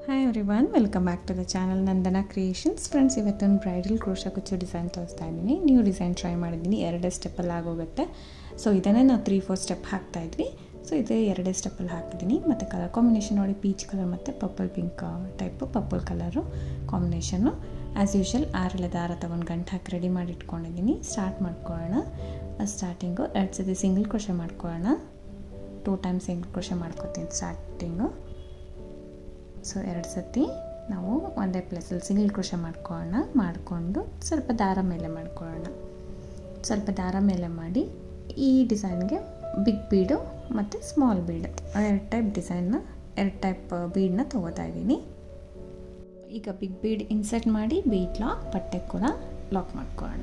Hi everyone, welcome back to the channel Nandana creations. Friends, ಇವತ್ತೊಂದು bridal crochet ಕುಚ್ಚು design ತೋರಿಸ್ತಾ ಇದ್ದೀನಿ. ನ್ಯೂ ಡಿಸೈನ್ ಟ್ರೈ ಮಾಡಿದ್ದೀನಿ. 2 ಸ್ಟೆಪ್ಪಲ್ಲಿ ಆಗೋಗುತ್ತೆ. ಸೊ ಇದನ್ನೇ ನಾವು 3-4 ಸ್ಟೆಪ್ ಹಾಕ್ತಾಯಿದ್ವಿ. ಸೊ ಇದೇ 2 ಸ್ಟೆಪ್ಪಲ್ಲಿ ಹಾಕಿದ್ದೀನಿ. ಮತ್ತು ಕಲರ್ ಕಾಂಬಿನೇಷನ್ ನೋಡಿ, ಪೀಚ್ ಕಲರ್ ಮತ್ತು purple pink type purple colour combination. As usual 6 ದಾರ ತೊಗೊಂಡು ಗಂಟು ಹಾಕಿ ರೆಡಿ ಮಾಡಿ ಇಟ್ಕೊಂಡಿದ್ದೀನಿ. ಸ್ಟಾರ್ಟ್ ಮಾಡ್ಕೊಳ್ಳೋಣ. ಸ್ಟಾರ್ಟಿಂಗು 2 ಸತಿ ಸಿಂಗಲ್ ಕ್ರೋಶೆ ಮಾಡ್ಕೊಳ್ಳೋಣ. 2 ಟೈಮ್ಸ್ ಸಿಂಗಲ್ ಕ್ರೋಶೆ ಮಾಡ್ಕೊತೀನಿ ಸ್ಟಾರ್ಟಿಂಗು. ಸೊ 2 ಸತಿ ನಾವು ಒಂದೇ ಪ್ಲೇಸಲ್ಲಿ ಸಿಂಗಲ್ ಕ್ರೋಶೆ ಮಾಡಿಕೊಂಡು ಸ್ವಲ್ಪ ದಾರ ಮೇಲೆ ಮಾಡ್ಕೊಳ್ಳೋಣ. ಸ್ವಲ್ಪ ದಾರ ಮೇಲೆ ಮಾಡಿ ಈ ಡಿಸೈನ್ಗೆ ಬಿಗ್ ಬೀಡು ಮತ್ತು ಸ್ಮಾಲ್ ಬೀಡ್ 2 ಟೈಪ್ ಡಿಸೈನ್ನ 2 ಟೈಪ್ ಬೀಡನ್ನ ತೊಗೋತಾ ಇದ್ದೀನಿ. ಈಗ ಬಿಗ್ ಬೀಡ್ ಇನ್ಸರ್ಟ್ ಮಾಡಿ ಬೀಡ್ ಲಾಕ್, ಬಟ್ಟೆಗೆ ಕೂಡ ಲಾಕ್ ಮಾಡ್ಕೊಳ್ಳೋಣ.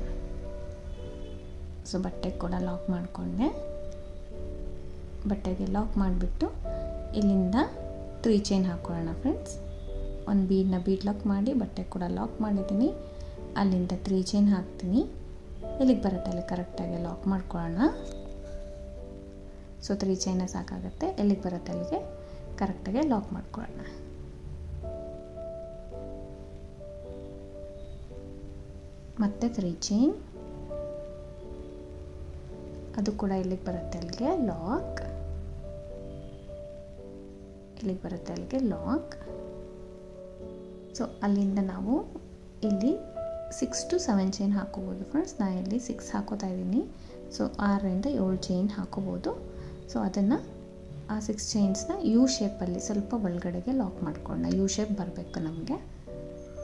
ಸೊ ಬಟ್ಟೆಗೆ ಕೂಡ ಲಾಕ್ ಮಾಡಿಕೊಂಡೆ. ಬಟ್ಟೆಗೆ ಲಾಕ್ ಮಾಡಿಬಿಟ್ಟು ಇಲ್ಲಿಂದ 3 ಚೈನ್ ಹಾಕ್ಕೊಳ್ಳೋಣ ಫ್ರೆಂಡ್ಸ್. ಒಂದು ಬೀಡನ್ನ ಬೀಡ್ ಲಾಕ್ ಮಾಡಿ ಬಟ್ಟೆ ಕೂಡ ಲಾಕ್ ಮಾಡಿದ್ದೀನಿ. ಅಲ್ಲಿಂದ 3 ಚೈನ್ ಹಾಕ್ತೀನಿ. ಎಲ್ಲಿಗೆ ಬರುತ್ತೆ ಅಲ್ಲಿ ಕರೆಕ್ಟಾಗಿ ಲಾಕ್ ಮಾಡ್ಕೊಳ್ಳೋಣ. ಸೊ 3 ಚೈನ ಸಾಕಾಗುತ್ತೆ. ಎಲ್ಲಿಗೆ ಬರುತ್ತೆ ಅಲ್ಲಿಗೆ ಕರೆಕ್ಟಾಗಿ ಲಾಕ್ ಮಾಡ್ಕೊಳ್ಳೋಣ. ಮತ್ತೆ 3 ಚೈನ್, ಅದು ಕೂಡ ಎಲ್ಲಿಗೆ ಬರುತ್ತೆ ಅಲ್ಲಿಗೆ ಲಾಕ್. ಇಲ್ಲಿಗೆ ಬರುತ್ತೆ ಅಲ್ಲಿಗೆ ಲಾಕ್. ಸೊ ಅಲ್ಲಿಂದ ನಾವು ಇಲ್ಲಿ 6 to 7 ಚೈನ್ ಹಾಕೋಬೋದು ಫ್ರೆಂಡ್ಸ್. ನಾನು ಇಲ್ಲಿ 6 ಹಾಕೋತಾ ಇದ್ದೀನಿ. ಸೊ 6ರಿಂದ 7 ಚೈನ್ ಹಾಕೋಬೋದು. ಸೊ ಅದನ್ನು ಆ 6 ಚೈನ್ಸ್ನ ಯು ಶೇಪಲ್ಲಿ ಸ್ವಲ್ಪ ಒಳಗಡೆಗೆ ಲಾಕ್ ಮಾಡ್ಕೊಳ್ಳೋಣ. ಯು ಶೇಪ್ ಬರಬೇಕು ನಮಗೆ.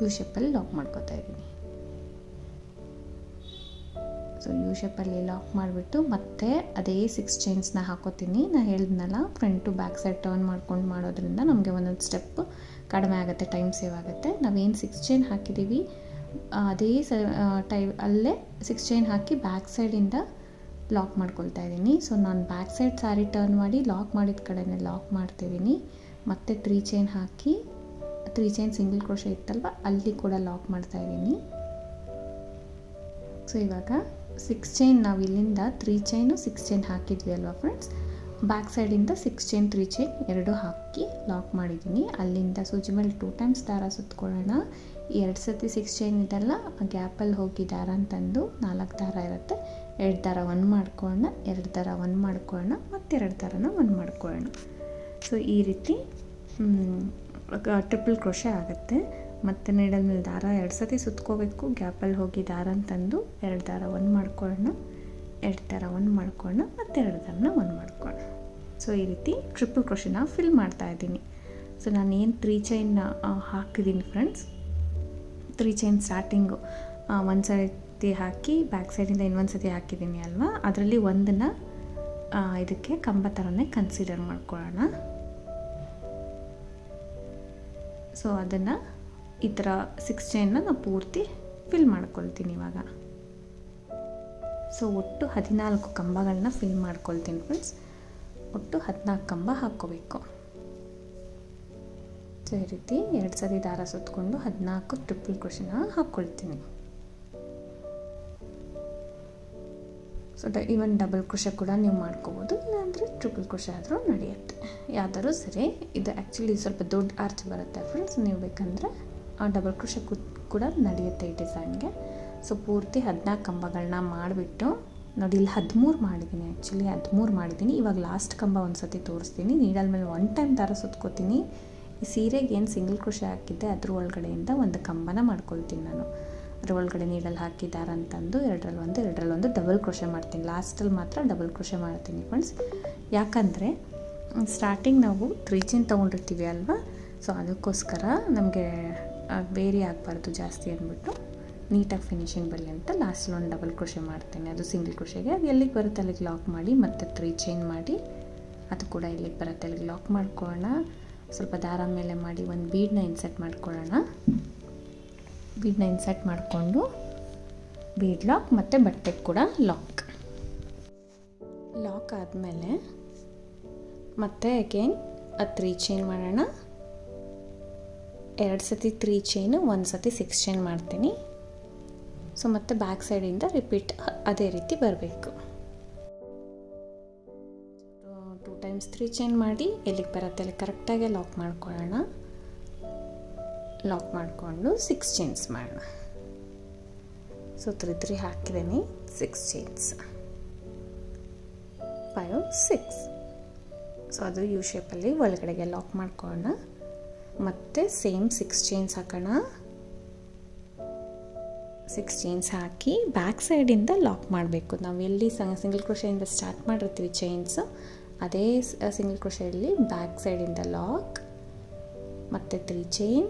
ಯು ಶೇಪಲ್ಲಿ ಲಾಕ್ ಮಾಡ್ಕೋತಾ ಇದ್ದೀನಿ. ಸೊ ಯು ಶೇಪಲ್ಲಿ ಲಾಕ್ ಮಾಡಿಬಿಟ್ಟು ಮತ್ತೆ ಅದೇ 6 ಚೈನ್ಸ್ನ ಹಾಕೋತೀನಿ. ನಾನು ಹೇಳಿದ್ನಲ್ಲ, front to back side turn ಮಾಡ್ಕೊಂಡು ಮಾಡೋದ್ರಿಂದ ನಮಗೆ ಒಂದೊಂದು ಸ್ಟೆಪ್ ಕಡಿಮೆ ಆಗುತ್ತೆ, ಟೈಮ್ ಸೇವ್ ಆಗುತ್ತೆ. ನಾವೇನು 6 ಚೈನ್ ಹಾಕಿದ್ದೀವಿ ಅದೇ ಅಲ್ಲೇ 6 ಚೈನ್ ಹಾಕಿ ಬ್ಯಾಕ್ ಸೈಡಿಂದ ಲಾಕ್ ಮಾಡ್ಕೊಳ್ತಾ ಇದ್ದೀನಿ. ಸೊ ನಾನು ಬ್ಯಾಕ್ ಸೈಡ್ ಸ್ಯಾರಿ ಟರ್ನ್ ಮಾಡಿ ಲಾಕ್ ಮಾಡಿದ ಕಡೆನೇ ಲಾಕ್ ಮಾಡ್ತಿದ್ದೀನಿ. ಮತ್ತು 3 ಚೈನ್ ಹಾಕಿ 3 ಚೈನ್ ಸಿಂಗಲ್ ಕ್ರೋಶೆ ಇತ್ತಲ್ವ ಅಲ್ಲಿ ಕೂಡ ಲಾಕ್ ಮಾಡ್ತಾ ಇದ್ದೀನಿ. ಸೊ ಇವಾಗ 6 ಚೈನ್ ನಾವು ಇಲ್ಲಿಂದ 3 ಚೈನು 6 ಚೈನ್ ಹಾಕಿದ್ವಿ ಅಲ್ವಾ ಫ್ರೆಂಡ್ಸ್. ಬ್ಯಾಕ್ ಸೈಡಿಂದ 6 ಚೈನ್ 3 ಚೈನ್ 2 ಹಾಕಿ ಲಾಕ್ ಮಾಡಿದ್ದೀನಿ. ಅಲ್ಲಿಂದ ಸೂಜಿ ಮೇಲೆ 2 ಟೈಮ್ಸ್ ದಾರ ಸುತ್ಕೊಳ್ಳೋಣ. 2 ಸತಿ 6 ಚೈನ್ ಇದೆಲ್ಲ ಆ ಗ್ಯಾಪಲ್ಲಿ ಹೋಗಿ ದಾರ ಅಂತಂದು 4 ದಾರ ಇರುತ್ತೆ. 2 ದಾರ 1 ಮಾಡ್ಕೊಳ್ಳೋಣ, 2 ದಾರ 1 ಮಾಡ್ಕೊಳ್ಳೋಣ, ಮತ್ತು 2 ದಾರನ 1 ಮಾಡ್ಕೊಳ್ಳೋಣ. ಸೊ ಈ ರೀತಿ ಟ್ರಿಪಲ್ ಕ್ರೋಶೆ ಆಗುತ್ತೆ. ಮತ್ತು ನೀಡಲ್ ಮೇಲೆ ದಾರ 2 ಸತಿ ಸುತ್ಕೋಬೇಕು. ಗ್ಯಾಪಲ್ಲಿ ಹೋಗಿ ದಾರ ಅಂತಂದು 2 ದಾರ 1 ಮಾಡ್ಕೊಳ್ಳೋಣ, 2 ದಾರ 1 ಮಾಡ್ಕೊಳ್ಳೋಣ, ಮತ್ತು 2 ದಾರನ 1 ಮಾಡ್ಕೊಳ್ಳೋಣ. ಸೊ ಈ ರೀತಿ ಟ್ರಿಪಲ್ ಕ್ರೋಶೆನ ಫಿಲ್ ಮಾಡ್ತಾ ಇದ್ದೀನಿ. ಸೊ ನಾನು ಏನು 3 ಚೈನ್ ಹಾಕಿದ್ದೀನಿ ಫ್ರೆಂಡ್ಸ್, 3 ಚೈನ್ ಸ್ಟಾರ್ಟಿಂಗು ಒಂದು ಸತಿ ಹಾಕಿ ಬ್ಯಾಕ್ ಸೈಡಿಂದ ಇನ್ನೊಂದು ಸತಿ ಹಾಕಿದ್ದೀನಿ ಅಲ್ವಾ, ಅದರಲ್ಲಿ ಒಂದನ್ನು ಇದಕ್ಕೆ ಕಂಬ ಥರನೇ ಕನ್ಸಿಡರ್ ಮಾಡ್ಕೊಳ್ಳೋಣ. ಸೊ ಅದನ್ನು ಈ ಥರ 6 ಚೈನ್ನ ನಾನು ಪೂರ್ತಿ ಫಿಲ್ ಮಾಡ್ಕೊಳ್ತೀನಿ ಇವಾಗ. ಸೊ ಒಟ್ಟು 14 ಕಂಬಗಳನ್ನ ಫಿಲ್ ಮಾಡ್ಕೊಳ್ತೀನಿ ಫ್ರೆಂಡ್ಸ್. ಒಟ್ಟು 14 ಕಂಬ ಹಾಕ್ಕೋಬೇಕು. ಸೊ ಈ ರೀತಿ 2 ಸತಿ ದಾರ ಸುತ್ತಕೊಂಡು 14 ಟ್ರಿಪಲ್ ಕ್ರೋಶೆನ ಹಾಕ್ಕೊಳ್ತೀನಿ. ಸೊ ಈವನ್ ಡಬಲ್ ಕ್ರೋಶೆ ಕೂಡ ನೀವು ಮಾಡ್ಕೋಬೋದು, ಇಲ್ಲಾಂದರೆ ಟ್ರಿಪಲ್ ಕ್ರೋಶೆ ಆದರೂ ನಡೆಯುತ್ತೆ, ಯಾವ್ದಾದ್ರು ಸರಿ. ಇದು ಆ್ಯಕ್ಚುಲಿ ಸ್ವಲ್ಪ ದೊಡ್ಡ ಆರ್ಚ್ ಬರುತ್ತೆ ಫ್ರೆಂಡ್ಸ್. ನೀವು ಬೇಕಂದರೆ ಡಬಲ್ ಕ್ರೋಶೆ ಕೂಡ ನಡೆಯುತ್ತೆ ಈ ಡಿಸೈನ್ಗೆ. ಸೊ ಪೂರ್ತಿ 14 ಕಂಬಗಳನ್ನ ಮಾಡಿಬಿಟ್ಟು ನೋಡಿ, ಇಲ್ಲಿ 13 ಮಾಡಿದ್ದೀನಿ. ಆ್ಯಕ್ಚುಲಿ 13 ಮಾಡಿದ್ದೀನಿ. ಇವಾಗ ಲಾಸ್ಟ್ ಕಂಬ ಒಂದು ಸತಿ ತೋರಿಸ್ತೀನಿ. ನೀಡಲ್ ಮೇಲೆ 1 ಟೈಮ್ ದಾರ ಸುತ್ಕೋತೀನಿ. ಈ ಸೀರೆಗೆ ಏನು ಸಿಂಗಲ್ ಕ್ರೋಶೆ ಹಾಕಿದ್ದೆ ಅದ್ರ ಒಳಗಡೆಯಿಂದ ಒಂದು ಕಂಬನ ಮಾಡ್ಕೊಳ್ತೀನಿ ನಾನು. ಅದ್ರ ಒಳಗಡೆ ನೀಡಲ್ ಹಾಕಿ ದಾರ ಅಂತಂದು 2ರಲ್ಲಿ 1 ಡಬಲ್ ಕ್ರೋಶೆ ಮಾಡ್ತೀನಿ. ಲಾಸ್ಟಲ್ಲಿ ಮಾತ್ರ ಡಬಲ್ ಕ್ರೋಶೆ ಮಾಡ್ತೀನಿ ಫ್ರೆಂಡ್ಸ್. ಯಾಕಂದರೆ ಸ್ಟಾರ್ಟಿಂಗ್ ನಾವು 3 ಚೈನ್ ತೊಗೊಂಡಿರ್ತೀವಿ ಅಲ್ವಾ. ಸೊ ಅದಕ್ಕೋಸ್ಕರ ನಮಗೆ ವೇರಿ ಆಗಬಾರ್ದು ಜಾಸ್ತಿ ಅಂದ್ಬಿಟ್ಟು ನೀಟಾಗಿ ಫಿನಿಶಿಂಗ್ ಬರಲಿ ಅಂತ ಲಾಸ್ಟಲ್ಲಿ 1 ಡಬಲ್ ಕ್ರೋಶೆ ಮಾಡ್ತೀನಿ. ಅದು ಸಿಂಗಲ್ ಕ್ರೋಶೆಗೆ. ಅದು ಎಲ್ಲಿಗೆ ಬರುತ್ತೆ ಅಲ್ಲಿಗೆ ಲಾಕ್ ಮಾಡಿ ಮತ್ತೆ 3 ಚೈನ್ ಮಾಡಿ ಅದು ಕೂಡ ಎಲ್ಲಿಗೆ ಬರುತ್ತೆ ಅಲ್ಲಿಗೆ ಲಾಕ್ ಮಾಡ್ಕೊಳ್ಳೋಣ. ಸ್ವಲ್ಪ ದಾರ ಮೇಲೆ ಮಾಡಿ ಒಂದು ಬೀಡನ್ನ ಇನ್ಸರ್ಟ್ ಮಾಡ್ಕೊಳ್ಳೋಣ. ಬೀಡನ್ನ ಇನ್ಸರ್ಟ್ ಮಾಡಿಕೊಂಡು ಬೀಡ್ ಲಾಕ್ ಮತ್ತು ಬಟ್ಟೆಗೆ ಕೂಡ ಲಾಕ್ ಆದಮೇಲೆ ಮತ್ತೆ ಅಗೇನ್ 3 ಚೈನ್ ಮಾಡೋಣ. 2 ಸತಿ 3 ಚೈನು, 1 ಸತಿ 6 ಚೈನ್ ಮಾಡ್ತೀನಿ. ಸೊ ಮತ್ತೆ ಬ್ಯಾಕ್ ಸೈಡಿಂದ ರಿಪೀಟ್ ಅದೇ ರೀತಿ ಬರಬೇಕು. 2 ಟೈಮ್ಸ್ 3 ಚೈನ್ ಮಾಡಿ ಎಲ್ಲಿಗೆ ಬರುತ್ತೆ ಅಲ್ಲಿ ಕರೆಕ್ಟಾಗಿ ಲಾಕ್ ಮಾಡ್ಕೊಳ್ಳೋಣ. ಲಾಕ್ ಮಾಡಿಕೊಂಡು 6 ಚೈನ್ಸ್ ಮಾಡೋಣ. ಸೊ 3 3 ಹಾಕಿದ್ದೀನಿ, 6 ಚೈನ್ಸ್, 5 6. ಸೊ ಅದು ಯು ಶೇಪಲ್ಲಿ ಒಳಗಡೆಗೆ ಲಾಕ್ ಮಾಡ್ಕೊಳ್ಳೋಣ. ಮತ್ತು ಸೇಮ್ 6 ಚೈನ್ಸ್ ಹಾಕೋಣ. 6 ಚೈನ್ಸ್ ಹಾಕಿ ಬ್ಯಾಕ್ ಸೈಡಿಂದ ಲಾಕ್ ಮಾಡಬೇಕು. ನಾವು ಎಲ್ಲಿ ಸಿಂಗಲ್ ಕ್ರೋಶೆಯಿಂದ ಸ್ಟಾರ್ಟ್ ಮಾಡಿರ್ತೀವಿ ಚೈನ್ಸ್, ಅದೇ ಸಿಂಗಲ್ ಕ್ರೋಶೆಯಲ್ಲಿ ಬ್ಯಾಕ್ ಸೈಡಿಂದ ಲಾಕ್, ಮತ್ತು 3 ಚೈನ್,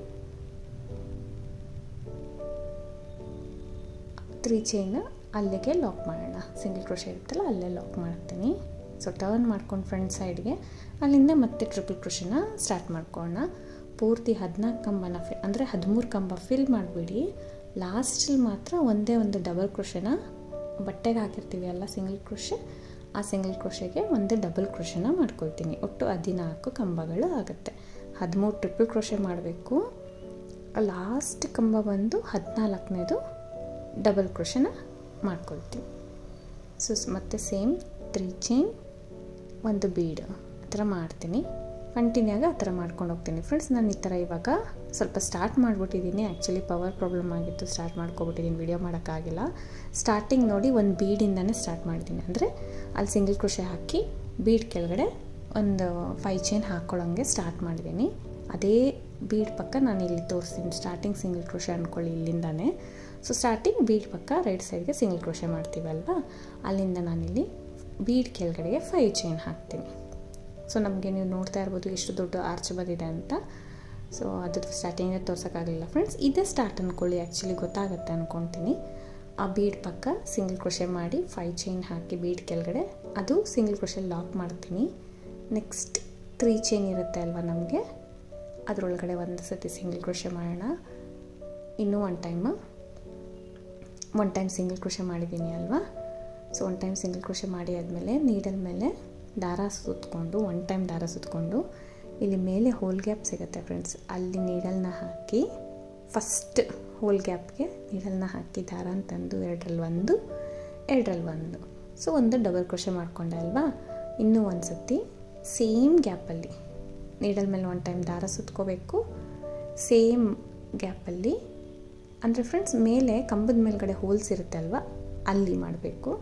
3 ಚೈನ್ ಅಲ್ಲಿಗೆ ಲಾಕ್ ಮಾಡೋಣ. ಸಿಂಗಲ್ ಕ್ರೋಶೆ ಇರುತ್ತಲ್ಲ ಅಲ್ಲೇ ಲಾಕ್ ಮಾಡ್ತೀನಿ. ಸೊ ಟರ್ನ್ ಮಾಡ್ಕೊಂಡು ಫ್ರಂಟ್ ಸೈಡ್ಗೆ, ಅಲ್ಲಿಂದ ಮತ್ತೆ ಟ್ರಿಪಲ್ ಕ್ರೋಶೆನ ಸ್ಟಾರ್ಟ್ ಮಾಡ್ಕೊಳ್ಳೋಣ. ಪೂರ್ತಿ 14 ಕಂಬನ ಅಂದರೆ 13 ಕಂಬ ಫಿಲ್ ಮಾಡಿಬಿಡಿ. ಲಾಸ್ಟಲ್ಲಿ ಮಾತ್ರ ಒಂದೇ ಒಂದು ಡಬಲ್ ಕ್ರೋಶೆನ ಬಟ್ಟೆಗೆ ಹಾಕಿರ್ತೀವಿ ಅಲ್ಲ ಸಿಂಗಲ್ ಕ್ರೋಶೆ, ಆ ಸಿಂಗಲ್ ಕ್ರೋಶೆಗೆ ಒಂದು ಡಬಲ್ ಕ್ರೋಶೆನ ಮಾಡ್ಕೊಳ್ತೀನಿ. ಒಟ್ಟು 14 ಕಂಬಗಳು ಆಗುತ್ತೆ. 13 ಟ್ರಿಪಲ್ ಕ್ರೋಶೆ ಮಾಡಬೇಕು. ಲಾಸ್ಟ್ ಕಂಬ ಬಂದು 14ನೇದು ಡಬಲ್ ಕ್ರೋಶೆನ ಮಾಡ್ಕೊಳ್ತೀನಿ. ಸೊ ಮತ್ತು ಸೇಮ್ 3 ಚೈನ್, ಒಂದು ಬೀಡ್ ಆ ಥರ ಮಾಡ್ತೀನಿ. ಕಂಟಿನ್ಯೂಯಾಗಿ ಆ ಥರ ಮಾಡ್ಕೊಂಡು ಹೋಗ್ತೀನಿ ಫ್ರೆಂಡ್ಸ್. ನಾನು ಈ ಥರ ಇವಾಗ ಸ್ವಲ್ಪ ಸ್ಟಾರ್ಟ್ ಮಾಡಿಬಿಟ್ಟಿದ್ದೀನಿ. ಆ್ಯಕ್ಚುಲಿ ಪವರ್ ಪ್ರಾಬ್ಲಮ್ ಆಗಿತ್ತು, ಸ್ಟಾರ್ಟ್ ಮಾಡ್ಕೊಬಿಟ್ಟಿದ್ದೀನಿ, ವಿಡಿಯೋ ಮಾಡೋಕ್ಕಾಗಿಲ್ಲ. ಸ್ಟಾರ್ಟಿಂಗ್ ನೋಡಿ ಒಂದು ಬೀಡಿಂದನೇ ಸ್ಟಾರ್ಟ್ ಮಾಡಿದ್ದೀನಿ. ಅಂದರೆ ಅಲ್ಲಿ ಸಿಂಗಲ್ ಕ್ರೋಶೆ ಹಾಕಿ ಬೀಡ್ ಕೆಳಗಡೆ ಒಂದು 5 ಚೈನ್ ಹಾಕ್ಕೊಳ್ಳೋಂಗೆ ಸ್ಟಾರ್ಟ್ ಮಾಡಿದ್ದೀನಿ. ಅದೇ ಬೀಡ್ ಪಕ್ಕ ನಾನು ಇಲ್ಲಿ ತೋರಿಸ್ತೀನಿ. ಸ್ಟಾರ್ಟಿಂಗ್ ಸಿಂಗಲ್ ಕ್ರೋಶೆ ಅಂದ್ಕೊಳ್ಳಿ ಇಲ್ಲಿಂದಾನೆ. ಸೊ ಸ್ಟಾರ್ಟಿಂಗ್ ಬೀಡ್ ಪಕ್ಕ ರೈಟ್ ಸೈಡ್ಗೆ ಸಿಂಗಲ್ ಕ್ರೋಶೆ ಮಾಡ್ತೀವಲ್ವ, ಅಲ್ಲಿಂದ ನಾನಿಲ್ಲಿ ಬೀಡ್ ಕೆಳಗಡೆಗೆ 5 ಚೈನ್ ಹಾಕ್ತೀನಿ. ಸೊ ನಮಗೆ ನೀವು ನೋಡ್ತಾ ಇರ್ಬೋದು ಎಷ್ಟು ದೊಡ್ಡ ಆರ್ಚ್ ಬಂದಿದೆ ಅಂತ. ಸೊ ಅದ್ರದ್ದು ಸ್ಟಾರ್ಟಿಂಗೇ ತೋರ್ಸೋಕ್ಕಾಗಲಿಲ್ಲ ಫ್ರೆಂಡ್ಸ್. ಇದೇ ಸ್ಟಾರ್ಟ್ ಅಂದ್ಕೊಳ್ಳಿ, ಆ್ಯಕ್ಚುಲಿ ಗೊತ್ತಾಗುತ್ತೆ ಅಂದ್ಕೊತೀನಿ. ಆ ಬೀಡ್ ಪಕ್ಕ ಸಿಂಗಲ್ ಕ್ರೋಶೆ ಮಾಡಿ 5 ಚೈನ್ ಹಾಕಿ ಬೀಡ್ ಕೆಳಗಡೆ ಅದು ಸಿಂಗಲ್ ಕ್ರೋಶೆ ಲಾಕ್ ಮಾಡ್ತೀನಿ. ನೆಕ್ಸ್ಟ್ 3 ಚೈನ್ ಇರುತ್ತೆ ಅಲ್ವಾ ನಮಗೆ, ಅದರೊಳಗಡೆ ಒಂದು ಸತಿ ಸಿಂಗಲ್ ಕ್ರೋಶೆ ಮಾಡೋಣ. ಇನ್ನೂ ಒನ್ ಟೈಮ್ ಸಿಂಗಲ್ ಕ್ರೋಶೆ ಮಾಡಿದ್ದೀನಿ ಅಲ್ವಾ. So one time single crochet ಮಾಡಿ ಆದಮೇಲೆ ನೀಡಲ್ ಮೇಲೆ ದಾರ ಸುತ್ತಕೊಂಡು, ಒನ್ ಟೈಮ್ ದಾರ ಸುತ್ತಕೊಂಡು ಇಲ್ಲಿ ಮೇಲೆ ಹೋಲ್ ಗ್ಯಾಪ್ ಸಿಗುತ್ತೆ ಫ್ರೆಂಡ್ಸ್, ಅಲ್ಲಿ ನೀಡಲ್ನ ಹಾಕಿ ಫಸ್ಟ್ ಹೋಲ್ ಗ್ಯಾಪ್ಗೆ ನೀಡಲ್ನ ಹಾಕಿ ದಾರ ಅಂತಂದು 2ರಲ್ಲಿ 1 ಸೊ ಒಂದು ಡಬಲ್ ಕ್ರೋಶೆ ಮಾಡಿಕೊಂಡೆ ಅಲ್ವಾ. ಇನ್ನೂ ಒಂದು ಸತಿ ಸೇಮ್ ಗ್ಯಾಪಲ್ಲಿ ನೀಡಲ್ ಮೇಲೆ ಒನ್ ಟೈಮ್ ದಾರ ಸುತ್ಕೋಬೇಕು. ಸೇಮ್ ಗ್ಯಾಪಲ್ಲಿ ಅಂದರೆ ಫ್ರೆಂಡ್ಸ್ ಮೇಲೆ ಕಂಬದ ಮೇಲ್ಗಡೆ ಹೋಲ್ಸ್ ಇರುತ್ತೆ ಅಲ್ವಾ, ಅಲ್ಲಿ ಮಾಡಬೇಕು.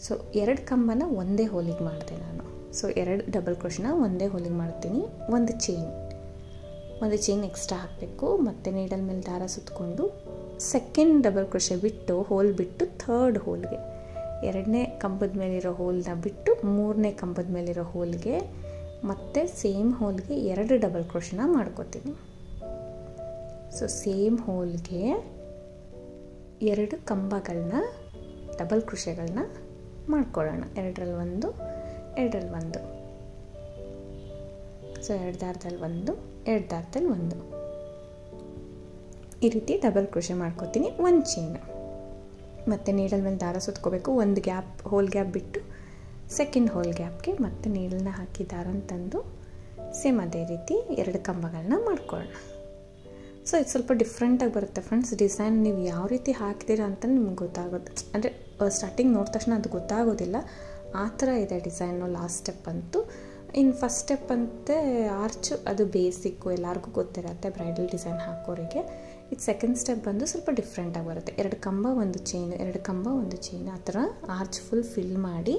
ಸೊ 2 ಕಂಬನ ಒಂದೇ ಹೋಲಿಗೆ ಮಾಡಿದೆ ನಾನು. ಸೊ 2 ಡಬಲ್ ಕ್ರೋಶೆನ ಒಂದೇ ಹೋಲಿಗೆ ಮಾಡ್ತೀನಿ. ಒಂದು ಚೈನ್ ಎಕ್ಸ್ಟ್ರಾ ಹಾಕಬೇಕು. ಮತ್ತು ನೀಡಲ್ ಮೇಲೆ ದಾರ ಸುತ್ತಕೊಂಡು ಸೆಕೆಂಡ್ ಡಬಲ್ ಕ್ರೋಶೆ ಬಿಟ್ಟು ಹೋಲ್ ಬಿಟ್ಟು 3rd ಹೋಲ್ಗೆ, 2ನೇ ಕಂಬದ ಮೇಲಿರೋ ಹೋಲ್ನ ಬಿಟ್ಟು 3ನೇ ಕಂಬದ ಮೇಲಿರೋ ಹೋಲ್ಗೆ ಮತ್ತು ಸೇಮ್ ಹೋಲ್ಗೆ 2 ಡಬಲ್ ಕ್ರೋಶೆನ ಮಾಡ್ಕೋತೀನಿ. ಸೊ ಸೇಮ್ ಹೋಲ್ಗೆ 2 ಕಂಬಗಳನ್ನ ಡಬಲ್ ಕ್ರೋಶೆಗಳನ್ನ ಮಾಡ್ಕೊಳ್ಳೋಣ. 2ರಲ್ಲಿ 1 ಸೊ 2 ದಾರದಲ್ಲಿ 1 2 ದಾರದಲ್ಲಿ 1 ಈ ರೀತಿ ಡಬಲ್ ಕ್ರೋಶೆ ಮಾಡ್ಕೋತೀನಿ. 1 ಚೈನ್ ಮತ್ತು ನೀಡಲ್ ಮೇಲೆ ದಾರ ಸುತ್ಕೋಬೇಕು. ಒಂದು ಗ್ಯಾಪ್ ಹೋಲ್ ಗ್ಯಾಪ್ ಬಿಟ್ಟು ಸೆಕೆಂಡ್ ಹೋಲ್ ಗ್ಯಾಪ್ಗೆ ಮತ್ತೆ ನೀಡಲ್ನ ಹಾಕಿ ದಾರ ತಂದು ಸೇಮ್ ಅದೇ ರೀತಿ 2 ಕಂಬಗಳನ್ನ ಮಾಡ್ಕೊಳ್ಳೋಣ. ಸೊ ಇದು ಸ್ವಲ್ಪ ಡಿಫ್ರೆಂಟಾಗಿ ಬರುತ್ತೆ ಫ್ರೆಂಡ್ಸ್. ಡಿಸೈನ್ ನೀವು ಯಾವ ರೀತಿ ಹಾಕ್ತೀರಾ ಅಂತ ನಿಮ್ಗೆ ಗೊತ್ತಾಗುತ್ತೆ. ಅಂದರೆ ಸ್ಟಾರ್ಟಿಂಗ್ ನೋಡಿದ ತಕ್ಷಣ ಅದು ಗೊತ್ತಾಗೋದಿಲ್ಲ, ಆ ಥರ ಇದೆ ಡಿಸೈನು. ಲಾಸ್ಟ್ ಸ್ಟೆಪ್ ಅಂತೂ, ಇನ್ನು ಫಸ್ಟ್ ಸ್ಟೆಪ್ ಅಂತೆ ಆರ್ಚು, ಅದು ಬೇಸಿಕ್ಕು ಎಲ್ಲರಿಗೂ ಗೊತ್ತಿರುತ್ತೆ ಬ್ರೈಡಲ್ ಡಿಸೈನ್ ಹಾಕೋರಿಗೆ. ಇದು ಸೆಕೆಂಡ್ ಸ್ಟೆಪ್ ಬಂದು ಸ್ವಲ್ಪ ಡಿಫ್ರೆಂಟಾಗಿ ಬರುತ್ತೆ. 2 ಕಂಬ 1 ಚೈನ್, 2 ಕಂಬ 1 ಚೈನ್ ಆ ಥರ ಆರ್ಚ್ ಫುಲ್ ಫಿಲ್ ಮಾಡಿ.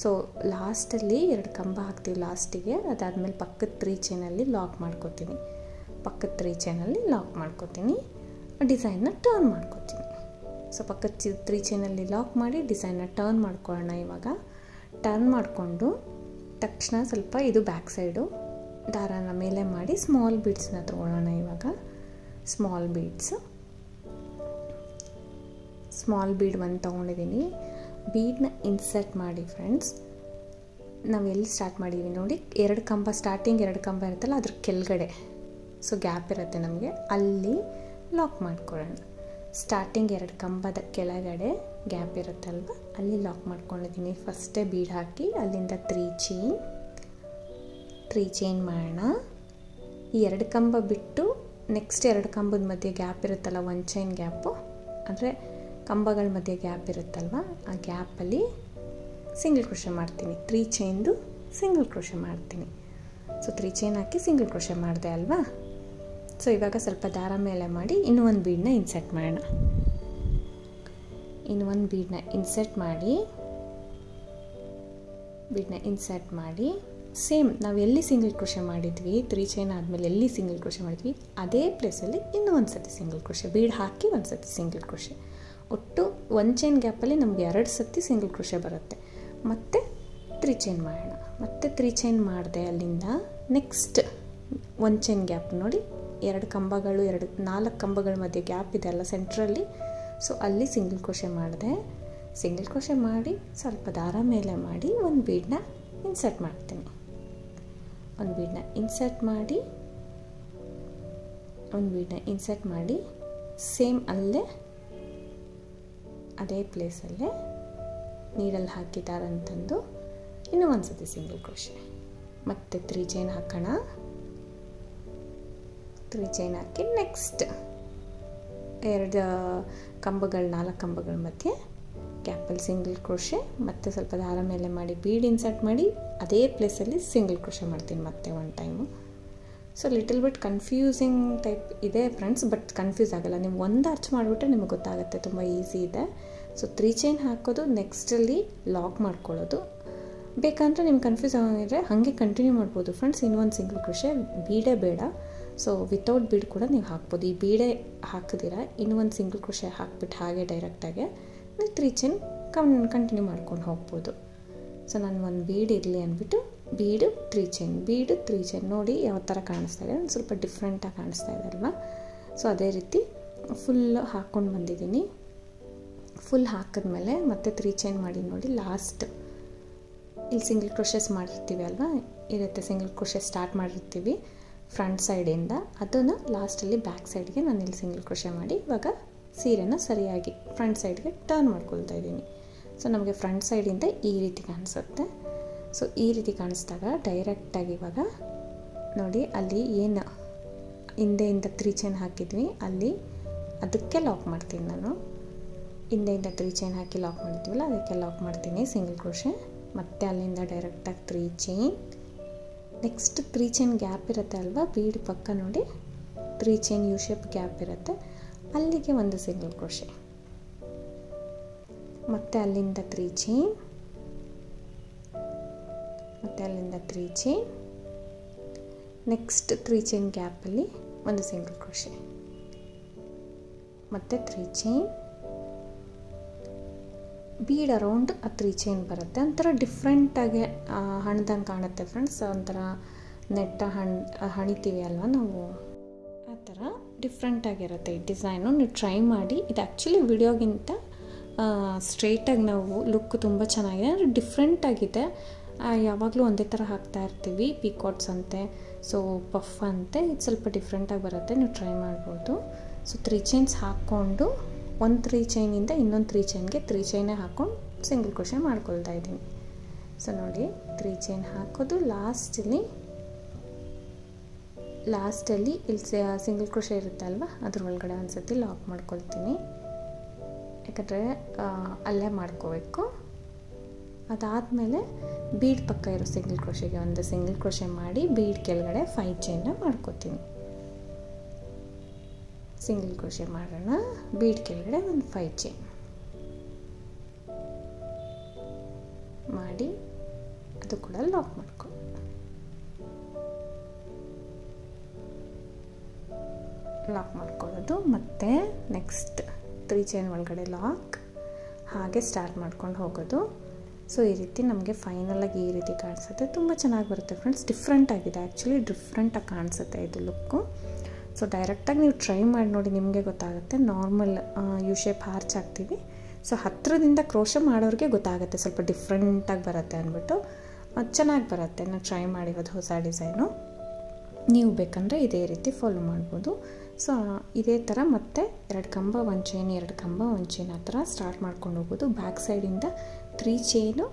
ಸೊ ಲಾಸ್ಟಲ್ಲಿ 2 ಕಂಬ ಹಾಕ್ತೀವಿ ಲಾಸ್ಟಿಗೆ. ಅದಾದಮೇಲೆ ಪಕ್ಕದ 3 ಚೈನಲ್ಲಿ ಲಾಕ್ ಮಾಡ್ಕೋತೀನಿ. ಪಕ್ಕದ 3 ಚೈನಲ್ಲಿ ಲಾಕ್ ಮಾಡ್ಕೋತೀನಿ. ಡಿಸೈನ್ನ ಟರ್ನ್ ಮಾಡ್ಕೋತೀನಿ. ಸೊ ಪಕ್ಕದ 3 ಚೈನಲ್ಲಿ ಲಾಕ್ ಮಾಡಿ ಡಿಸೈನ್ನ ಟರ್ನ್ ಮಾಡ್ಕೊಳ್ಳೋಣ. ಇವಾಗ ಟರ್ನ್ ಮಾಡಿಕೊಂಡು ತಕ್ಷಣ ಸ್ವಲ್ಪ ಇದು ಬ್ಯಾಕ್ ಸೈಡು ದಾರಾನ ಮೇಲೆ ಮಾಡಿ ಸ್ಮಾಲ್ ಬೀಡ್ಸ್ನ ತೊಗೊಳ್ಳೋಣ. ಇವಾಗ ಸ್ಮಾಲ್ ಬೀಡ್ 1 ತೊಗೊಂಡಿದ್ದೀನಿ. ಬೀಡನ್ನ ಇನ್ಸರ್ಟ್ ಮಾಡಿ ಫ್ರೆಂಡ್ಸ್. ನಾವು ಎಲ್ಲಿ ಸ್ಟಾರ್ಟ್ ಮಾಡಿದ್ದೀವಿ ನೋಡಿ, 2 ಕಂಬ ಸ್ಟಾರ್ಟಿಂಗ್ 2 ಕಂಬ ಇರುತ್ತಲ್ಲ ಅದ್ರ ಕೆಳಗಡೆ, ಸೊ ಗ್ಯಾಪ್ ಇರುತ್ತೆ ನಮಗೆ, ಅಲ್ಲಿ ಲಾಕ್ ಮಾಡ್ಕೊಳ್ಳೋಣ. ಸ್ಟಾರ್ಟಿಂಗ್ 2 ಕಂಬದ ಕೆಳಗಡೆ ಗ್ಯಾಪ್ ಇರುತ್ತಲ್ವ, ಅಲ್ಲಿ ಲಾಕ್ ಮಾಡ್ಕೊಂಡಿದ್ದೀನಿ. ಫಸ್ಟೇ ಬೀಡ್ ಹಾಕಿ ಅಲ್ಲಿಂದ 3 ಚೈನ್ ಮಾಡೋಣ. ಈ 2 ಕಂಬ ಬಿಟ್ಟು ನೆಕ್ಸ್ಟ್ 2 ಕಂಬದ ಮಧ್ಯೆ ಗ್ಯಾಪ್ ಇರುತ್ತಲ್ಲ, 1 ಚೈನ್ ಗ್ಯಾಪು, ಅಂದರೆ ಕಂಬಗಳ ಮಧ್ಯೆ ಗ್ಯಾಪ್ ಇರುತ್ತಲ್ವ, ಆ ಗ್ಯಾಪಲ್ಲಿ ಸಿಂಗಲ್ ಕ್ರೋಶೆ ಮಾಡ್ತೀನಿ. 3 ಚೈನ್ದು ಸಿಂಗಲ್ ಕ್ರೋಶೆ ಮಾಡ್ತೀನಿ. ಸೊ 3 ಚೈನ್ ಹಾಕಿ ಸಿಂಗಲ್ ಕ್ರೋಶೆ ಮಾಡಿದೆ ಅಲ್ವಾ. ಸೊ ಇವಾಗ ಸ್ವಲ್ಪ ದಾರ ಮೇಲೆ ಮಾಡಿ ಇನ್ನೂ ಒಂದು ಬೀಡನ್ನ ಇನ್ಸರ್ಟ್ ಮಾಡೋಣ. ಇನ್ನು ಒಂದು ಬೀಡನ್ನ ಇನ್ಸರ್ಟ್ ಮಾಡಿ ಸೇಮ್ ನಾವು ಎಲ್ಲಿ ಸಿಂಗಲ್ ಕ್ರೋಶೆ ಮಾಡಿದ್ವಿ 3 ಚೈನ್ ಆದಮೇಲೆ ಎಲ್ಲಿ ಸಿಂಗಲ್ ಕ್ರೋಶೆ ಮಾಡಿದ್ವಿ ಅದೇ ಪ್ಲೇಸಲ್ಲಿ ಇನ್ನೂ ಒಂದು ಸತಿ ಸಿಂಗಲ್ ಕ್ರೋಶೆ ಬೀಡ್ ಹಾಕಿ ಒಂದು ಸತಿ ಸಿಂಗಲ್ ಕ್ರೋಶೆ. ಒಟ್ಟು 1 ಚೈನ್ ಗ್ಯಾಪಲ್ಲಿ ನಮಗೆ 2 ಸತಿ ಸಿಂಗಲ್ ಕ್ರೋಶೆ ಬರುತ್ತೆ. ಮತ್ತು 3 ಚೈನ್ ಮಾಡೋಣ. ಮತ್ತು 3 ಚೈನ್ ಮಾಡಿದೆ. ಅಲ್ಲಿಂದ ನೆಕ್ಸ್ಟ್ 1 ಚೈನ್ ಗ್ಯಾಪ್ ನೋಡಿ, 4 ಕಂಬಗಳ ಮಧ್ಯೆ ಗ್ಯಾಪ್ ಇದೆ ಅಲ್ಲ ಸೆಂಟ್ರಲ್ಲಿ, ಸೊ ಅಲ್ಲಿ ಸಿಂಗಲ್ ಕ್ರೋಶೆ ಮಾಡಿದೆ. ಸಿಂಗಲ್ ಕ್ರೋಶೆ ಮಾಡಿ ಸ್ವಲ್ಪ ದಾರ ಮೇಲೆ ಮಾಡಿ ಒಂದು ಬೀಡನ್ನ ಇನ್ಸರ್ಟ್ ಮಾಡ್ತೀನಿ. ಒಂದು ಬೀಡನ್ನ ಇನ್ಸರ್ಟ್ ಮಾಡಿ ಸೇಮ್ ಅಲ್ಲೇ ಅದೇ ಪ್ಲೇಸಲ್ಲೇ ನೀರಲ್ಲಿ ಹಾಕಿದಾರಂತಂದು ಇನ್ನೂ ಒಂದು ಸತಿ ಸಿಂಗಲ್ ಕ್ರೋಶೆ. ಮತ್ತು 3 ಚೈನ್ ಹಾಕೋಣ. 3 ಚೈನ್ ಹಾಕಿ ನೆಕ್ಸ್ಟ್ 4 ಕಂಬಗಳ ಮಧ್ಯೆ ಗ್ಯಾಪಲ್ಲಿ ಸಿಂಗಲ್ ಕ್ರೋಶೆ, ಮತ್ತು ಸ್ವಲ್ಪ ದಾರ ಮೇಲೆ ಮಾಡಿ ಬೀಡ್ ಇನ್ಸರ್ಟ್ ಮಾಡಿ ಅದೇ ಪ್ಲೇಸಲ್ಲಿ ಸಿಂಗಲ್ ಕ್ರೋಶೆ ಮಾಡ್ತೀನಿ ಮತ್ತೆ 1 time. So little bit confusing type ಇದೆ ಫ್ರೆಂಡ್ಸ್, ಬಟ್ ಕನ್ಫ್ಯೂಸ್ ಆಗೋಲ್ಲ. ನೀವು ಒಂದು ಆರ್ಚ್ ಮಾಡಿಬಿಟ್ರೆ ನಿಮಗೆ ಗೊತ್ತಾಗುತ್ತೆ, ತುಂಬ ಈಸಿ ಇದೆ. ಸೊ 3 ಚೈನ್ ಹಾಕೋದು, ನೆಕ್ಸ್ಟಲ್ಲಿ ಲಾಕ್ ಮಾಡ್ಕೊಳ್ಳೋದು. ಬೇಕಂದರೆ ನಿಮ್ಗೆ ಕನ್ಫ್ಯೂಸ್ ಆಗಿದ್ರೆ ಹಾಗೆ ಕಂಟಿನ್ಯೂ ಮಾಡ್ಬೋದು ಫ್ರೆಂಡ್ಸ್. ಇನ್ನೊಂದು ಸಿಂಗಲ್ ಕ್ರೋಶೆ ಬೀಡೇ ಬೇಡ, ಸೊ ವಿತೌಟ್ ಬೀಡ್ ಕೂಡ ನೀವು ಹಾಕ್ಬೋದು. ಈ ಬೀಡೇ ಹಾಕಿದಿರ ಇನ್ನೂ ಒಂದು ಸಿಂಗಲ್ ಕ್ರೋಶೆ ಹಾಕ್ಬಿಟ್ಟು ಹಾಗೆ ಡೈರೆಕ್ಟಾಗೆ ನೀವು 3 ಚೈನ್ ಕಂಟಿನ್ಯೂ ಮಾಡ್ಕೊಂಡು ಹೋಗ್ಬೋದು. ಸೊ ನಾನು ಒಂದು ಬೀಡ್ ಇರಲಿ ಅಂದ್ಬಿಟ್ಟು ಬೀಡು 3 ಚೈನ್ ನೋಡಿ ಯಾವ ಥರ ಕಾಣಿಸ್ತಾ ಇದೆ, ಒಂದು ಸ್ವಲ್ಪ ಡಿಫ್ರೆಂಟಾಗಿ ಕಾಣಿಸ್ತಾ ಇದೆ ಅಲ್ವಾ. ಸೊ ಅದೇ ರೀತಿ ಫುಲ್ ಹಾಕ್ಕೊಂಡು ಬಂದಿದ್ದೀನಿ. ಫುಲ್ ಹಾಕಿದ್ಮೇಲೆ ಮತ್ತೆ 3 ಚೈನ್ ಮಾಡಿ ನೋಡಿ, ಲಾಸ್ಟ್ ಇಲ್ಲಿ ಸಿಂಗಲ್ ಕ್ರೋಶೆಸ್ ಮಾಡಿರ್ತೀವಿ ಅಲ್ವಾ, ಇರುತ್ತೆ ಸಿಂಗಲ್ ಕ್ರೋಶೆ ಸ್ಟಾರ್ಟ್ ಮಾಡಿರ್ತೀವಿ ಫ್ರಂಟ್ ಸೈಡಿಂದ, ಅದನ್ನು ಲಾಸ್ಟಲ್ಲಿ ಬ್ಯಾಕ್ ಸೈಡ್ಗೆ ನಾನು ಇಲ್ಲಿ ಸಿಂಗಲ್ ಕ್ರೋಶೆ ಮಾಡಿ ಇವಾಗ ಸೀರೆನ ಸರಿಯಾಗಿ ಫ್ರಂಟ್ ಸೈಡ್ಗೆ ಟರ್ನ್ ಮಾಡ್ಕೊಳ್ತಾ ಇದ್ದೀನಿ. ಸೊ ನಮಗೆ ಫ್ರಂಟ್ ಸೈಡಿಂದ ಈ ರೀತಿ ಕಾಣಿಸುತ್ತೆ. ಸೊ ಈ ರೀತಿ ಕಾಣಿಸಿದಾಗ ಡೈರೆಕ್ಟಾಗಿ ಇವಾಗ ನೋಡಿ ಅಲ್ಲಿ ಏನು ಹಿಂದೆಯಿಂದ 3 ಚೈನ್ ಹಾಕಿದ್ವಿ ಅಲ್ಲಿ ಅದಕ್ಕೆ ಲಾಕ್ ಮಾಡ್ತೀನಿ ನಾನು. ಹಿಂದೆಯಿಂದ 3 ಚೈನ್ ಹಾಕಿ ಲಾಕ್ ಮಾಡ್ತೀವಲ್ಲ ಅದಕ್ಕೆ ಲಾಕ್ ಮಾಡ್ತೀನಿ ಸಿಂಗಲ್ ಕ್ರೋಶೆ. ಮತ್ತು ಅಲ್ಲಿಂದ ಡೈರೆಕ್ಟಾಗಿ 3 ಚೈನ್, ನೆಕ್ಸ್ಟ್ 3 ಚೈನ್ ಗ್ಯಾಪ್ ಇರುತ್ತೆ ಅಲ್ವಾ ಬೀಡ್ ಪಕ್ಕ ನೋಡಿ, 3 ಚೈನ್ ಯು ಶೇಪ್ ಗ್ಯಾಪ್ ಇರುತ್ತೆ, ಅಲ್ಲಿಗೆ ಒಂದು ಸಿಂಗಲ್ ಕ್ರೋಶೆ. ಮತ್ತು ಅಲ್ಲಿಂದ 3 ಚೈನ್, ನೆಕ್ಸ್ಟ್ 3 ಚೈನ್ ಗ್ಯಾಪಲ್ಲಿ ಒಂದು ಸಿಂಗಲ್ ಕ್ರೋಶೆ, ಮತ್ತು 3 ಚೈನ್, ಬೀಡ್ ಅರೌಂಡ್ ಆ 3 ಚೈನ್ ಬರುತ್ತೆ. ಒಂಥರ ಡಿಫ್ರೆಂಟಾಗಿ ಹಣ್ದಂಗೆ ಕಾಣುತ್ತೆ ಫ್ರೆಂಡ್ಸ್, ಒಂಥರ ನೆಟ್ಟ ಹಣಿತೀವಿ ಅಲ್ವಾ ನಾವು, ಆ ಥರ ಡಿಫ್ರೆಂಟಾಗಿರುತ್ತೆ ಈ ಡಿಸೈನು. ನೀವು ಟ್ರೈ ಮಾಡಿ. ಇದು ಆ್ಯಕ್ಚುಲಿ ವಿಡಿಯೋಗಿಂತ ಸ್ಟ್ರೈಟಾಗಿ ನಾವು ಲುಕ್ ತುಂಬ ಚೆನ್ನಾಗಿದೆ, ಅಂದರೆ ಡಿಫ್ರೆಂಟಾಗಿದೆ. ಯಾವಾಗಲೂ ಒಂದೇ ಥರ ಹಾಕ್ತಾ ಇರ್ತೀವಿ, ಪೀಕಾಟ್ಸ್ ಅಂತೆ, ಸೊ ಪಫ್ ಅಂತೆ, ಇದು ಸ್ವಲ್ಪ ಡಿಫ್ರೆಂಟಾಗಿ ಬರುತ್ತೆ, ನೀವು ಟ್ರೈ ಮಾಡ್ಬೋದು. ಸೊ 3 ಚೈನ್ಸ್ ಹಾಕ್ಕೊಂಡು ಒಂದು 3 ಚೈನಿಂದ ಇನ್ನೊಂದು 3 ಚೈನ್ಗೆ 3 ಚೈನೇ ಹಾಕ್ಕೊಂಡು ಸಿಂಗಲ್ ಕ್ರೋಶೆ ಮಾಡ್ಕೊಳ್ತಾ ಇದ್ದೀನಿ. ಸೊ ನೋಡಿ 3 ಚೈನ್ ಹಾಕೋದು, ಲಾಸ್ಟಲ್ಲಿ ಇಲ್ಲಿ ಸಿಂಗಲ್ ಕ್ರೋಶೆ ಇರುತ್ತೆ ಅಲ್ವಾ ಅದ್ರ ಒಳಗಡೆ ಒಂದು ಸತಿ ಲಾಕ್ ಮಾಡ್ಕೊಳ್ತೀನಿ, ಯಾಕಂದರೆ ಅಲ್ಲೇ ಮಾಡ್ಕೋಬೇಕು. ಅದಾದಮೇಲೆ ಬೀಡ್ ಪಕ್ಕ ಇರೋ ಸಿಂಗಲ್ ಕ್ರೋಶೆಗೆ ಒಂದು ಸಿಂಗಲ್ ಕ್ರೋಶೆ ಮಾಡಿ ಬೀಡ್ ಕೆಳಗಡೆ 5 ಚೈನ್ನ ಮಾಡ್ಕೋತೀನಿ. ಸಿಂಗಲ್ ಕ್ರೋಶೆ ಮಾಡೋಣ, ಬೀಡ್ ಕೆಳಗಡೆ ಒಂದು 5 ಚೈನ್ ಮಾಡಿ ಅದು ಕೂಡ ಲಾಕ್ ಮಾಡ್ಕೊಳ್ಳೋದು. ಮತ್ತು ನೆಕ್ಸ್ಟ್ 3 ಚೈನ್ ಒಳಗಡೆ ಲಾಕ್, ಹಾಗೆ ಸ್ಟಾರ್ಟ್ ಮಾಡ್ಕೊಂಡು ಹೋಗೋದು. ಸೊ ಈ ರೀತಿ ನಮಗೆ ಫೈನಲಾಗಿ ಈ ರೀತಿ ಕಾಣಿಸುತ್ತೆ, ತುಂಬ ಚೆನ್ನಾಗಿ ಬರುತ್ತೆ ಫ್ರೆಂಡ್ಸ್. ಡಿಫ್ರೆಂಟಾಗಿದೆ, ಆ್ಯಕ್ಚುಲಿ ಡಿಫ್ರೆಂಟಾಗಿ ಕಾಣಿಸುತ್ತೆ ಇದು ಲುಕ್ಕು. ಸೊ ಡೈರೆಕ್ಟಾಗಿ ನೀವು ಟ್ರೈ ಮಾಡಿ ನೋಡಿ, ನಿಮಗೆ ಗೊತ್ತಾಗುತ್ತೆ. ನಾರ್ಮಲ್ ಯು ಶೇಪ್ ಆರ್ಚ್ ಹಾಕ್ತೀವಿ, ಸೊ ಹತ್ತಿರದಿಂದ ಕ್ರೋಶೆ ಮಾಡೋರಿಗೆ ಗೊತ್ತಾಗುತ್ತೆ ಸ್ವಲ್ಪ ಡಿಫ್ರೆಂಟಾಗಿ ಬರುತ್ತೆ ಅಂದ್ಬಿಟ್ಟು. ಚೆನ್ನಾಗಿ ಬರುತ್ತೆ, ನಾನು ಟ್ರೈ ಮಾಡಿರೋದು ಹೊಸ ಡಿಸೈನು. ನೀವು ಬೇಕಂದರೆ ಇದೇ ರೀತಿ ಫಾಲೋ ಮಾಡ್ಬೋದು. ಸೊ ಇದೇ ಥರ ಮತ್ತೆ 2 ಕಂಬ 1 ಚೈನ್ 2 ಕಂಬ 1 ಚೈನ್ ಆ ಥರ ಸ್ಟಾರ್ಟ್ ಮಾಡ್ಕೊಂಡು ಹೋಗೋದು. ಬ್ಯಾಕ್ ಸೈಡಿಂದ 3 ಚೈನು,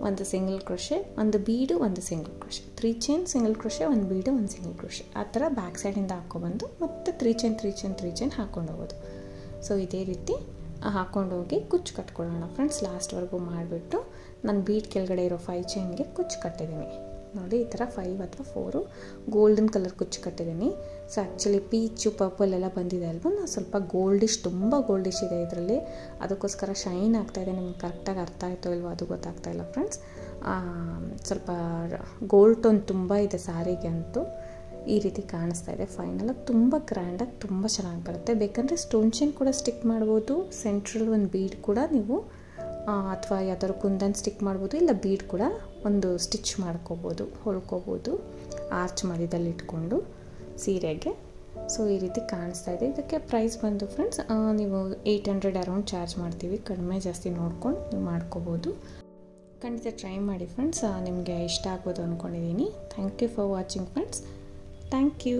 ಒಂದು ಸಿಂಗಲ್ ಕ್ರೋಶೆ, ಒಂದು ಬೀಡು, ಒಂದು single crochet, 3 chain single crochet, ಒಂದು ಬೀಡು, ಒಂದು ಸಿಂಗಲ್ ಕ್ರೋಶೆ, ಆ ಥರ ಬ್ಯಾಕ್ ಸೈಡಿಂದ ಹಾಕ್ಕೊಬಂದು ಮತ್ತೆ 3 ಚೈನ್ ಹಾಕ್ಕೊಂಡು ಹೋಗೋದು. ಸೊ ಇದೇ ರೀತಿ ಹಾಕ್ಕೊಂಡು ಹೋಗಿ ಕುಚ್ಚು ಕಟ್ಕೊಳ್ಳೋಣ ಫ್ರೆಂಡ್ಸ್. ಲಾಸ್ಟ್ವರೆಗೂ ಮಾಡಿಬಿಟ್ಟು ನಾನು ಬೀಡ್ ಕೆಳಗಡೆ ಇರೋ 5 ಚೈನ್ಗೆ ಕುಚ್ಚು ಕಟ್ಟಿದ್ದೀನಿ. ನೋಡಿ ಈ ಥರ 5 ಅಥವಾ 4 ಗೋಲ್ಡನ್ ಕಲರ್ ಕುಚ್ಚು ಕಟ್ಟಿದ್ದೀನಿ. ಸೊ ಆ್ಯಕ್ಚುಲಿ ಪೀಚು ಪರ್ಪಲ್ ಎಲ್ಲ ಬಂದಿದೆ ಅಲ್ವ, ನಾನು ಸ್ವಲ್ಪ ಗೋಲ್ಡಿಶ್, ತುಂಬ ಗೋಲ್ಡಿಶ್ ಇದೆ ಇದರಲ್ಲಿ, ಅದಕ್ಕೋಸ್ಕರ ಶೈನ್ ಆಗ್ತಾಯಿದೆ. ನಿಮ್ಗೆ ಕರೆಕ್ಟಾಗಿ ಅರ್ಥ ಆಯಿತೋ ಇಲ್ವೋ ಅದು ಗೊತ್ತಾಗ್ತಾ ಇಲ್ಲ ಫ್ರೆಂಡ್ಸ್. ಸ್ವಲ್ಪ ಗೋಲ್ಡ್ ಟೋನ್ ತುಂಬ ಇದೆ ಸ್ಯಾರಿಗೆ ಅಂತೂ. ಈ ರೀತಿ ಕಾಣಿಸ್ತಾ ಇದೆ. ಫೈನಲಾಗಿ ತುಂಬ ಗ್ರ್ಯಾಂಡಾಗಿ ತುಂಬ ಚೆನ್ನಾಗಿ ಬರುತ್ತೆ. ಬೇಕಂದರೆ ಸ್ಟೋನ್ ಚೈನ್ ಕೂಡ ಸ್ಟಿಕ್ ಮಾಡ್ಬೋದು, ಸೆಂಟ್ರಲ್ ಒಂದು ಬೀಡ್ ಕೂಡ ನೀವು ಅಥವಾ ಯಾವ್ದಾದ್ರು ಕುಂದನ್ ಸ್ಟಿಕ್ ಮಾಡ್ಬೋದು, ಇಲ್ಲ ಬೀಡ್ ಕೂಡ ಒಂದು ಸ್ಟಿಚ್ ಮಾಡ್ಕೋಬೋದು, ಹೊಲ್ಕೋಬೋದು ಆರ್ಚ್ ಮಧ್ಯದಲ್ಲಿ ಇಟ್ಕೊಂಡು ಸೀರೆಗೆ. ಸೊ ಈ ರೀತಿ ಕಾಣಿಸ್ತಾ ಇದೆ. ಇದಕ್ಕೆ ಪ್ರೈಸ್ ಬಂದು ಫ್ರೆಂಡ್ಸ್ ನೀವು 800 ಅರೌಂಡ್ ಚಾರ್ಜ್ ಮಾಡ್ತೀವಿ. ಕಡಿಮೆ ಜಾಸ್ತಿ ನೋಡ್ಕೊಂಡು ನೀವು ಮಾಡ್ಕೋಬೋದು. ಖಂಡಿತ ಟ್ರೈ ಮಾಡಿ ಫ್ರೆಂಡ್ಸ್, ನಿಮಗೆ ಇಷ್ಟ ಆಗ್ಬೋದು ಅಂದ್ಕೊಂಡಿದ್ದೀನಿ. Thank you for watching friends. Thank you.